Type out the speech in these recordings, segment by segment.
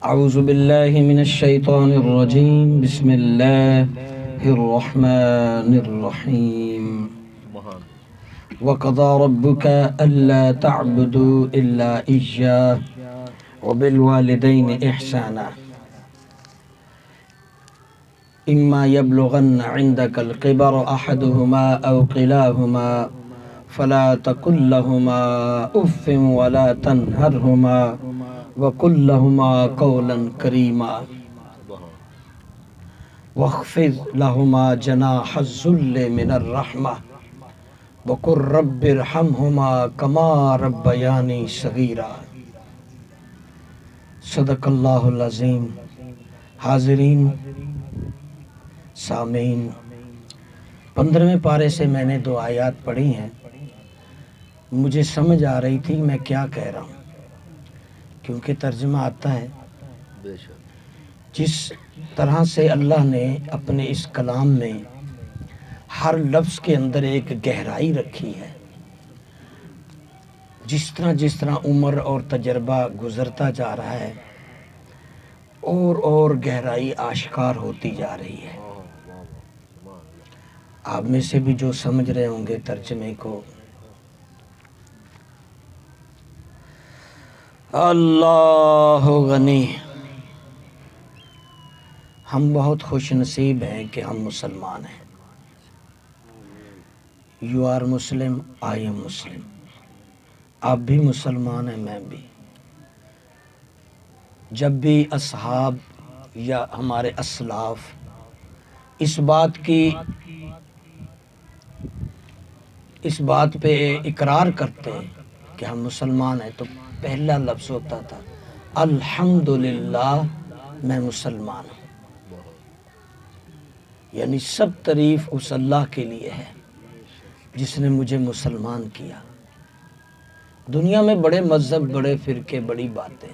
اعوذ باللہ من الشیطان الرجیم بسم اللہ الرحمن الرحیم وقضى ربك ألا تعبدوا إلا إياه وبالوالدين إحسانا إما يبلغن عندك الكبر أحدهما أو كلاهما فلا تقل لهما أف ولا تنهرهما وقل لهما قولا كريما واخفض لهما جناح الذل من الرحمة وقل رب ارحمهما كما ربياني صغيرا۔ صدق اللہ العظیم۔ حاضرین، سامعین، 15ویں پارے سے میں نے 2 آیات پڑھی ہیں۔ مجھے سمجھ آ رہی تھی میں کیا کہہ رہا ہوں، کیونکہ ترجمہ آتا ہے۔ جس طرح سے اللہ نے اپنے اس کلام میں ہر لفظ کے اندر ایک گہرائی رکھی ہے، جس طرح عمر اور تجربہ گزرتا جا رہا ہے اور گہرائی آشکار ہوتی جا رہی ہے۔ آپ میں سے بھی جو سمجھ رہے ہوں گے ترجمے کو، اللہ غنی، ہم بہت خوش نصیب ہیں کہ ہم مسلمان ہیں۔ You are Muslim, I am Muslim. آپ بھی مسلمان ہیں، میں بھی۔ جب بھی اصحاب یا ہمارے اسلاف اس بات پہ اقرار کرتے ہیں کہ ہم مسلمان ہیں، تو پہلا لفظ ہوتا تھا الحمدللہ میں مسلمان ہوں، یعنی سب تعریف اس اللہ کے لیے ہے جس نے مجھے مسلمان کیا۔ دنیا میں بڑے مذہب، بڑے فرقے، بڑی باتیں،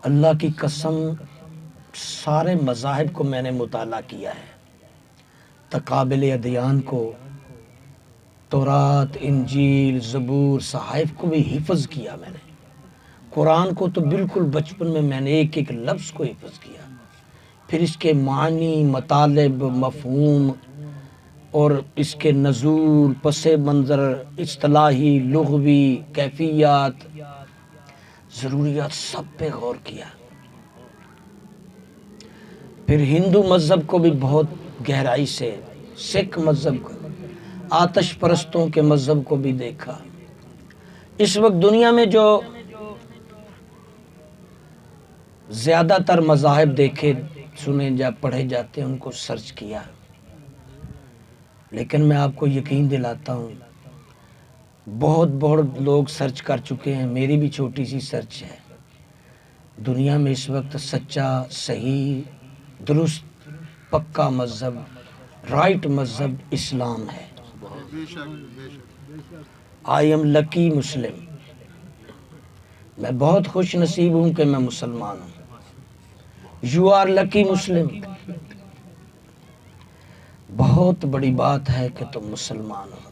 اللہ کی قسم سارے مذاہب کو میں نے مطالعہ کیا ہے، تقابل ادیان کو، تورات، انجیل، زبور، صحائف کو بھی حفظ کیا میں نے۔ قرآن کو تو بالکل بچپن میں نے ایک لفظ کو حفظ کیا، پھر اس کے معنی، مطالب، مفہوم اور اس کے نزول، پس منظر، اصطلاحی، لغوی، کیفیات، ضروریات، سب پہ غور کیا۔ پھر ہندو مذہب کو بھی بہت گہرائی سے، سکھ مذہب کو، آتش پرستوں کے مذہب کو بھی دیکھا۔ اس وقت دنیا میں جو زیادہ تر مذاہب دیکھے، سنے یا پڑھے جاتے ہیں، ان کو سرچ کیا۔ لیکن میں آپ کو یقین دلاتا ہوں، بہت لوگ سرچ کر چکے ہیں، میری بھی چھوٹی سی سرچ ہے۔ دنیا میں اس وقت سچا، صحیح، درست، پکا مذہب، رائٹ مذہب اسلام ہے۔ آئی ایم لکی مسلم، میں بہت خوش نصیب ہوں کہ میں مسلمان ہوں۔ یو آر لکی مسلم، بہت بڑی بات ہے کہ تم مسلمان ہو۔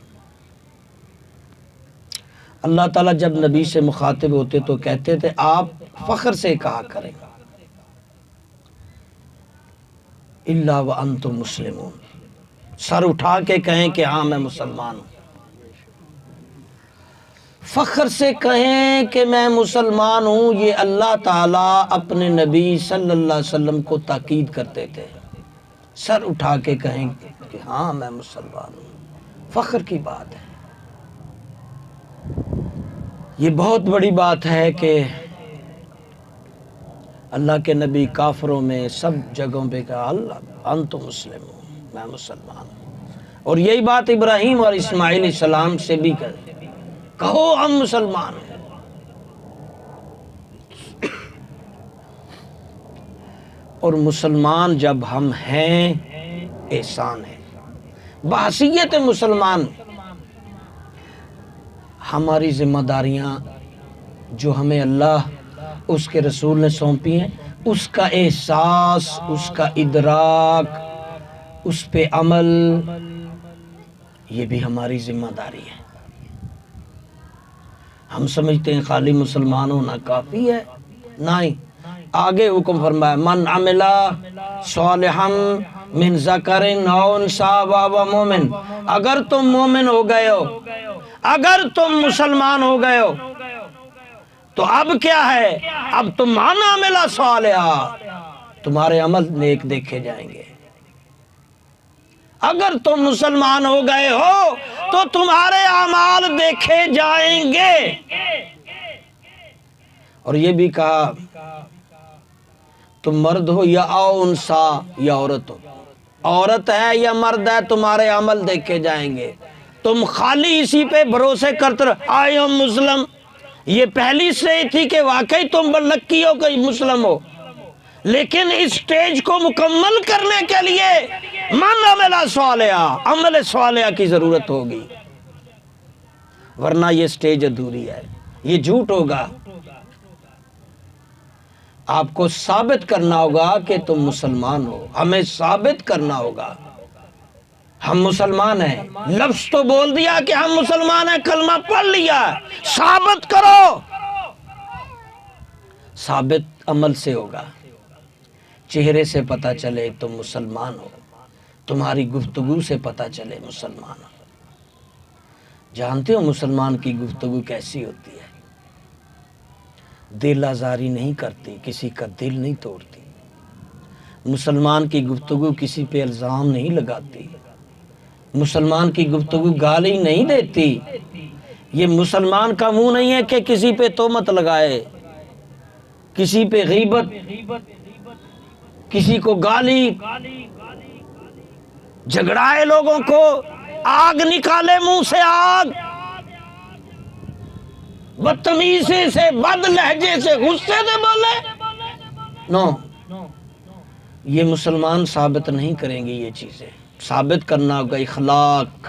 اللہ تعالیٰ جب نبی سے مخاطب ہوتے تو کہتے تھے آپ فخر سے کہا کریں الا وانتم مسلمون، سر اٹھا کے کہیں کہ ہاں میں مسلمان ہوں، فخر سے کہیں کہ میں مسلمان ہوں۔ یہ اللہ تعالیٰ اپنے نبی صلی اللہ علیہ وسلم کو تاکید کرتے تھے، سر اٹھا کے کہیں کہ ہاں میں مسلمان ہوں، فخر کی بات ہے۔ یہ بہت بڑی بات ہے کہ اللہ کے نبی کافروں میں سب جگہوں پہ کہا اللہ انتم مسلمون، میں مسلمان ہوں۔ اور یہی بات ابراہیم اور اسماعیل علیہ السلام سے بھی کہو ہم مسلمان ہیں۔ اور مسلمان جب ہم ہیں، احسان ہے۔ بحیثیت مسلمان ہماری ذمہ داریاں جو ہمیں اللہ اس کے رسول نے سونپی ہیں، اس کا احساس، اس کا ادراک، اس پہ عمل، یہ بھی ہماری ذمہ داری ہے۔ ہم سمجھتے ہیں خالی مسلمان ہونا کافی ہے، نہیں، آگے حکم فرمایا من عملا صالحا من ذکر او انثی وهو مومن، اگر تم مومن ہو گئے ہو، اگر تم مسلمان ہو گئے ہو تو اب کیا ہے؟ اب تم من عملا صالحا، تمہارے عمل نیک دیکھے جائیں گے۔ اگر تم مسلمان ہو گئے ہو تو تمہارے اعمال دیکھے جائیں گے۔ اور یہ بھی کہا تم مرد ہو یا او انسا یا عورت ہو، عورت ہے یا مرد ہے تمہارے عمل دیکھے جائیں گے۔ تم خالی اسی پہ بھروسے کرتے رہو آئی ایم مسلم، یہ پہلی سے تھی کہ واقعی تم لکی ہو کہ مسلم ہو، لیکن اس سٹیج کو مکمل کرنے کے لیے من عمل صالحا، عمل صالحہ کی ضرورت ہوگی، ورنہ یہ سٹیج ادھوری ہے، یہ جھوٹ ہوگا۔ آپ کو ثابت کرنا ہوگا کہ تم مسلمان ہو، ہمیں ثابت کرنا ہوگا ہم مسلمان ہیں۔ لفظ تو بول دیا کہ ہم مسلمان ہیں، کلمہ پڑھ لیا، ثابت کرو۔ ثابت عمل سے ہوگا، چہرے سے پتہ چلے تم مسلمان ہو، تمہاری گفتگو سے پتہ چلے مسلمان ہو۔ جانتے ہو مسلمان کی گفتگو کیسی ہوتی ہے؟ دل آزاری نہیں کرتی، کسی کا دل نہیں توڑتی۔ مسلمان کی گفتگو کسی پہ الزام نہیں لگاتی، مسلمان کی گفتگو گالی نہیں دیتی۔ یہ مسلمان کا منہ نہیں ہے کہ کسی پہ تہمت لگائے، کسی پہ غیبت، کسی کو گالی، جھگڑائے لوگوں کو، آگ نکالے منہ سے آگ، بدتمیزی سے، بد لہجے سے، غصے سے بولے، نو، یہ مسلمان ثابت نہیں کریں گے۔ یہ چیزیں ثابت کرنا ہوگا، اخلاق،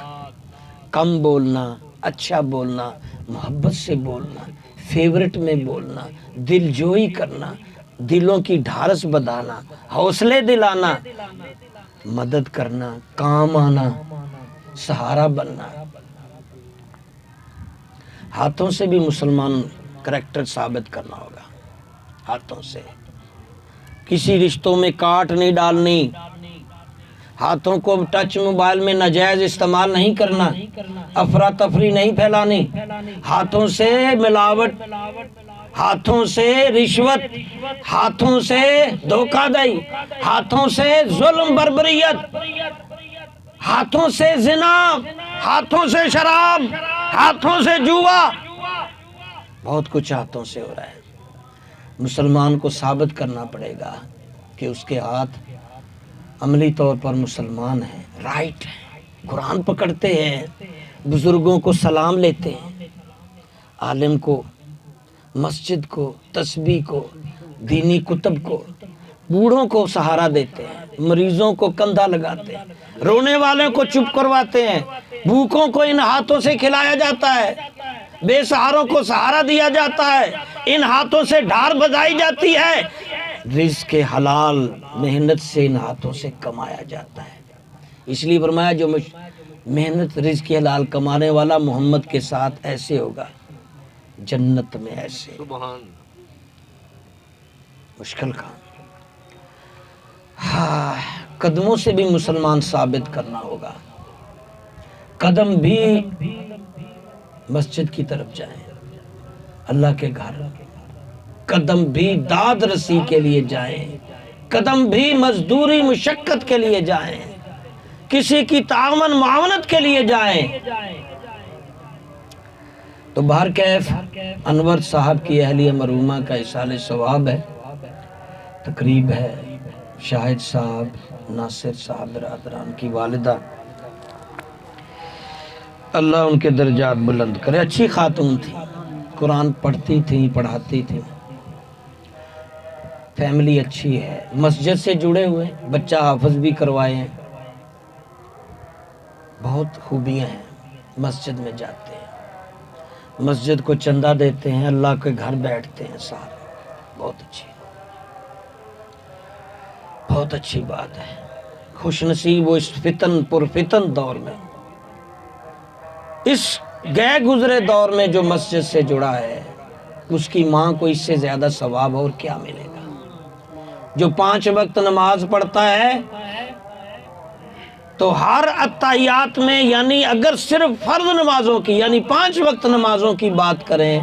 کم بولنا، اچھا بولنا، محبت سے بولنا، فیورٹ میں بولنا، دل جوئی کرنا، دلوں کی ڈھارس بڑھانا، حوصلے دلانا، مدد کرنا، کام آنا، سہارا بننا۔ ہاتھوں سے بھی مسلمان کریکٹر ثابت کرنا ہوگا، ہاتھوں سے کسی رشتوں میں کاٹ نہیں ڈالنی، ہاتھوں کو ٹچ موبائل میں ناجائز استعمال نہیں کرنا، افراتفری نہیں پھیلانی، ہاتھوں سے ملاوٹ، ہاتھوں سے رشوت، ہاتھوں سے دھوکہ دہی، ہاتھوں سے ظلم بربریت، ہاتھوں سے زنا، ہاتھوں سے شراب، ہاتھوں سے جوا، بہت کچھ ہاتھوں سے ہو رہا ہے۔ مسلمان کو ثابت کرنا پڑے گا کہ اس کے ہاتھ عملی طور پر مسلمان ہیں، رائٹ ہیں، قرآن پکڑتے ہیں، بزرگوں کو سلام لیتے ہیں، عالم کو، مسجد کو، تسبیح کو، دینی کتب کو، بوڑھوں کو سہارا دیتے ہیں، مریضوں کو کندھا لگاتے ہیں، رونے والوں کو چپ کرواتے ہیں، بھوکوں کو ان ہاتھوں سے کھلایا جاتا ہے، بے سہاروں کو سہارا دیا جاتا ہے، ان ہاتھوں سے ڈھار بجائی جاتی ہے، رزق حلال محنت سے ان ہاتھوں سے کمایا جاتا ہے۔ اس لیے فرمایا جو محنت رزق حلال کمانے والا محمد کے ساتھ ایسے ہوگا، جنت میں ایسے۔ مشکل کام۔ ہاں، قدموں سے بھی مسلمان ثابت کرنا ہوگا، قدم بھی مسجد کی طرف جائیں، اللہ کے گھر، قدم بھی داد رسی کے لیے جائیں، قدم بھی مزدوری مشقت کے لیے جائیں، کسی کی تعاون معاونت کے لیے جائیں۔ تو بہرکیف انور صاحب کی اہلیہ مرحومہ کا اصالِ ثواب ہے، تقریب ہے، شاہد صاحب، ناصر صاحب برادران کی والدہ، اللہ ان کے درجات بلند کرے۔ اچھی خاتون تھی، قرآن پڑھتی تھیں، پڑھاتی تھیں، فیملی اچھی ہے، مسجد سے جڑے ہوئے، بچہ حافظ بھی کروائے ہیں، بہت خوبیاں ہیں، مسجد میں جاتے ہیں، مسجد کو چندہ دیتے ہیں، اللہ کے گھر بیٹھتے ہیں سارے، بہت اچھی، بہت اچھی بات ہے۔ خوش نصیب وہ اس پرفتن دور میں، اس گئے گزرے دور میں جو مسجد سے جڑا ہے، اس کی ماں کو اس سے زیادہ ثواب اور کیا ملے گا۔ جو 5 وقت نماز پڑھتا ہے تو ہر اتحیات میں، یعنی اگر صرف فرض نمازوں کی یعنی 5 وقت نمازوں کی بات کریں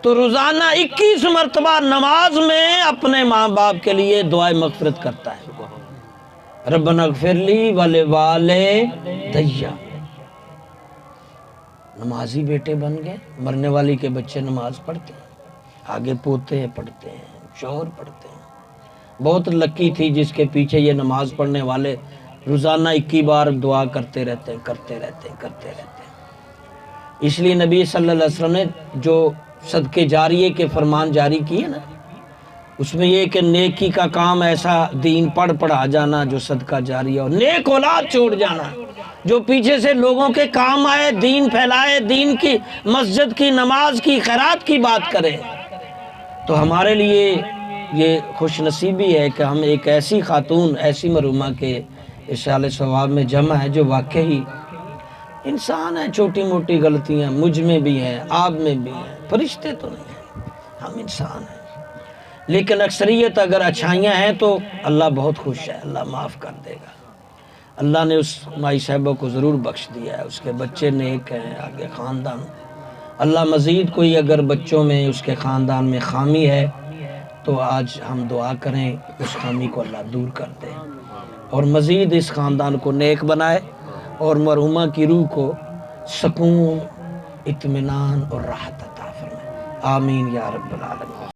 تو روزانہ 21 مرتبہ نماز میں اپنے ماں باپ کے لیے دعائے مغفرت کرتا ہے۔ ربنا اغفر لی ولوالدی۔ نمازی بیٹے بن گئے، مرنے والی کے بچے نماز پڑھتے ہیں، آگے پوتے پڑھتے ہیں، شوہر پڑھتے ہیں۔ بہت لکی تھی جس کے پیچھے یہ نماز پڑھنے والے روزانہ 21 بار دعا کرتے رہتے ہیں۔ اس لیے نبی صلی اللہ علیہ وسلم نے جو صدقے جاریے کے فرمان جاری کیے نا، اس میں یہ کہ نیکی کا کام ایسا دین پڑھا جانا جو صدقہ جاریہ، اور نیک اولاد چھوڑ جانا جو پیچھے سے لوگوں کے کام آئے، دین پھیلائے، دین کی مسجد کی نماز کی خیرات کی بات کرے۔ تو ہمارے لیے یہ خوش نصیبی ہے کہ ہم ایک ایسی خاتون، ایسی مرحومہ کے اشارے ثواب میں جمع ہے جو واقعی انسان ہے، چھوٹی موٹی غلطیاں مجھ میں بھی ہیں، آپ میں بھی ہیں، فرشتے تو نہیں ہیں، ہم انسان ہیں، لیکن اکثریت اگر اچھائیاں ہیں تو اللہ بہت خوش ہے، اللہ معاف کر دے گا۔ اللہ نے اس مائی صاحبہ کو ضرور بخش دیا ہے، اس کے بچے نیک ہیں، آگے خاندان۔ اللہ مزید کوئی اگر بچوں میں، اس کے خاندان میں خامی ہے تو آج ہم دعا کریں اس خامی کو اللہ دور کر دے اور مزید اس خاندان کو نیک بنائے اور مرحومہ کی روح کو سکون، اطمینان اور راحت عطا فرمائے۔ آمین یا رب العالمین۔